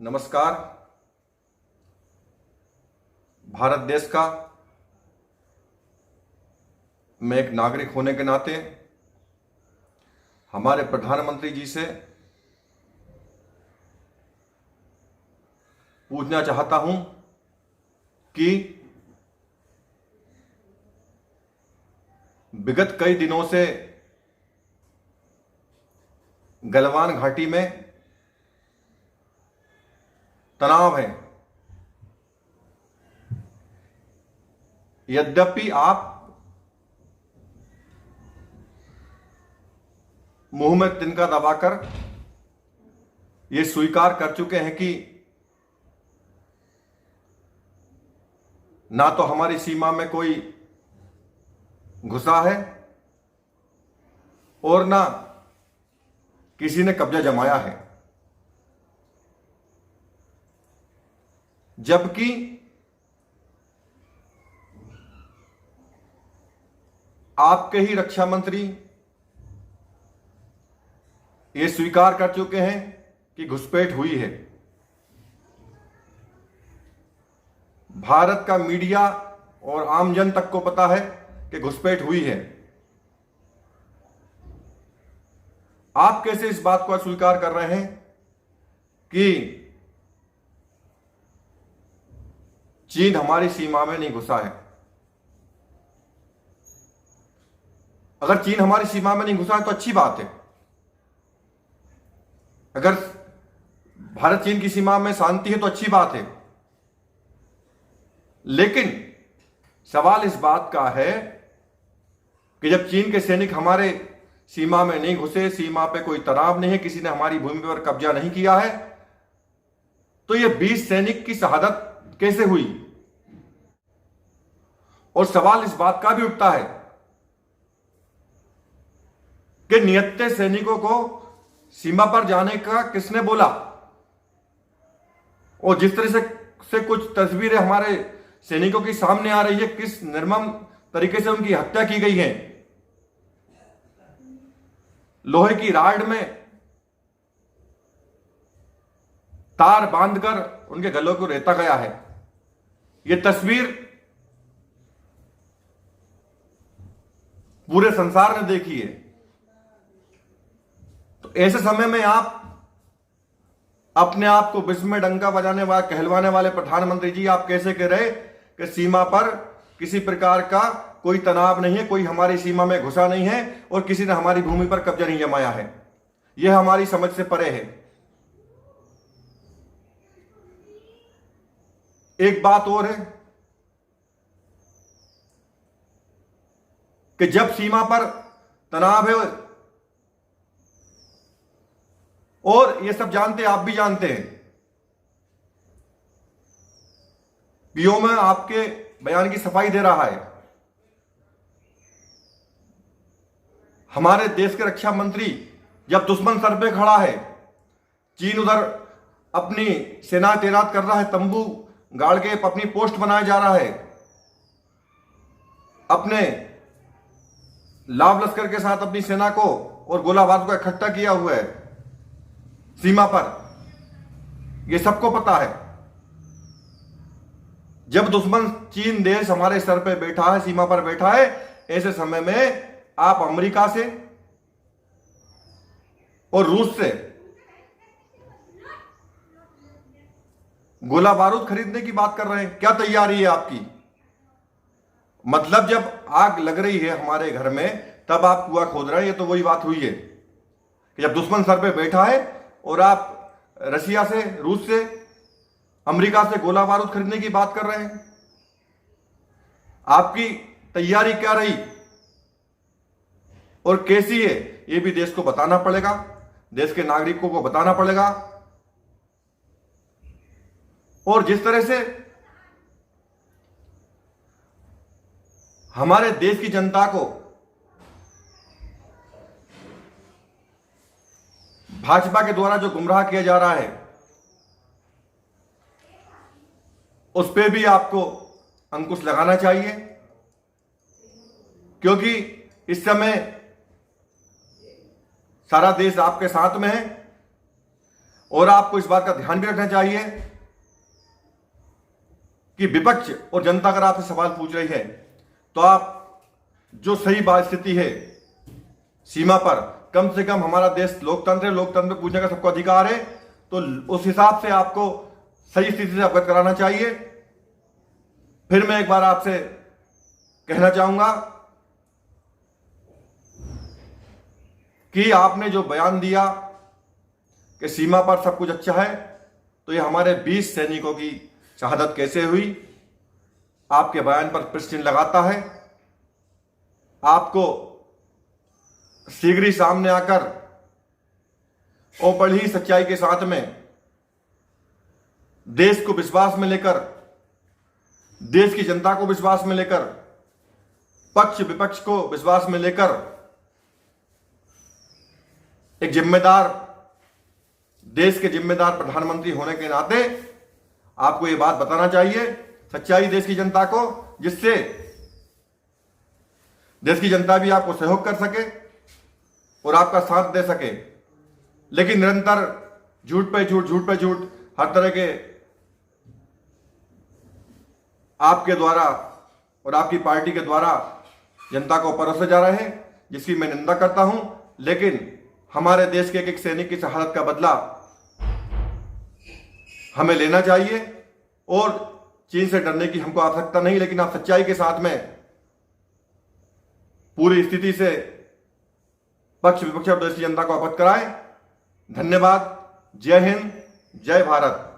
नमस्कार। भारत देश का मैं एक नागरिक होने के नाते हमारे प्रधानमंत्री जी से पूछना चाहता हूं कि विगत कई दिनों से गलवान घाटी में तनाव है। यद्यपि आप मुंह में तिनका दबाकर यह स्वीकार कर चुके हैं कि ना तो हमारी सीमा में कोई घुसा है और ना किसी ने कब्जा जमाया है, जबकि आपके ही रक्षा मंत्री ये स्वीकार कर चुके हैं कि घुसपैठ हुई है। भारत का मीडिया और आमजन तक को पता है कि घुसपैठ हुई है। आप कैसे इस बात को अस्वीकार कर रहे हैं कि चीन हमारी सीमा में नहीं घुसा है? अगर चीन हमारी सीमा में नहीं घुसा है तो अच्छी बात है। अगर भारत चीन की सीमा में शांति है तो अच्छी बात है, लेकिन सवाल इस बात का है कि जब चीन के सैनिक हमारे सीमा में नहीं घुसे, सीमा पे कोई तनाव नहीं है, किसी ने हमारी भूमि पर कब्जा नहीं किया है, तो यह 20 सैनिक की शहादत कैसे हुई? और सवाल इस बात का भी उठता है कि निहत्थे सैनिकों को सीमा पर जाने का किसने बोला? और जिस तरह से कुछ तस्वीरें हमारे सैनिकों की सामने आ रही है, किस निर्मम तरीके से उनकी हत्या की गई है। लोहे की राड में तार बांधकर उनके गलों को रेता गया है। यह तस्वीर पूरे संसार ने देखी है। तो ऐसे समय में आप अपने आप को विश्व में डंका बजाने वाले कहलवाने वाले प्रधानमंत्री जी, आप कैसे कह रहे कि सीमा पर किसी प्रकार का कोई तनाव नहीं है, कोई हमारी सीमा में घुसा नहीं है और किसी ने हमारी भूमि पर कब्जा नहीं जमाया है? यह हमारी समझ से परे है। एक बात और है कि जब सीमा पर तनाव है, और ये सब जानते, आप भी जानते हैं, पीओ में आपके बयान की सफाई दे रहा है। हमारे देश के रक्षा मंत्री जब दुश्मन सर पे खड़ा है, चीन उधर अपनी सेना तैनात कर रहा है, तंबू गाड़ के अपनी पोस्ट बनाया जा रहा है, अपने लाव लश्कर के साथ अपनी सेना को और गोलाबाज को इकट्ठा किया हुआ है सीमा पर, यह सबको पता है। जब दुश्मन चीन देश हमारे सर पे बैठा है, सीमा पर बैठा है, ऐसे समय में आप अमेरिका से और रूस से गोला बारूद खरीदने की बात कर रहे हैं। क्या तैयारी है आपकी? मतलब जब आग लग रही है हमारे घर में तब आप कुआं खोद रहे हैं। ये तो वही बात हुई है कि जब दुश्मन सर पे बैठा है और आप रशिया से, रूस से, अमेरिका से गोला बारूद खरीदने की बात कर रहे हैं। आपकी तैयारी क्या रही और कैसी है, यह भी देश को बताना पड़ेगा, देश के नागरिकों को बताना पड़ेगा। और जिस तरह से हमारे देश की जनता को भाजपा के द्वारा जो गुमराह किया जा रहा है, उस पर भी आपको अंकुश लगाना चाहिए, क्योंकि इस समय सारा देश आपके साथ में है। और आपको इस बात का ध्यान भी रखना चाहिए कि विपक्ष और जनता अगर आपसे सवाल पूछ रही है तो आप जो सही बात स्थिति है सीमा पर, कम से कम हमारा देश लोकतंत्र है, लोकतंत्र में पूछने का सबको अधिकार है, तो उस हिसाब से आपको सही स्थिति से अवगत कराना चाहिए। फिर मैं एक बार आपसे कहना चाहूंगा कि आपने जो बयान दिया कि सीमा पर सब कुछ अच्छा है, तो ये हमारे 20 सैनिकों की शहादत कैसे हुई, आपके बयान पर प्रश्न लगाता है। आपको शीघ्र ही सामने आकर और बड़ी सच्चाई के साथ में देश को विश्वास में लेकर, देश की जनता को विश्वास में लेकर, पक्ष विपक्ष को विश्वास में लेकर एक जिम्मेदार, देश के जिम्मेदार प्रधानमंत्री होने के नाते आपको यह बात बताना चाहिए सच्चाई देश की जनता को, जिससे देश की जनता भी आपको सहयोग कर सके और आपका साथ दे सके। लेकिन निरंतर झूठ पे झूठ, झूठ पे झूठ, हर तरह के आपके द्वारा और आपकी पार्टी के द्वारा जनता को परोसे जा रहे हैं, जिसकी मैं निंदा करता हूं। लेकिन हमारे देश के एक सैनिक की शहादत का बदला हमें लेना चाहिए और चीन से डरने की हमको आवश्यकता नहीं। लेकिन आप सच्चाई के साथ में पूरी स्थिति से पक्ष विपक्ष और देश की जनता को अवगत कराएं। धन्यवाद। जय हिंद, जय भारत।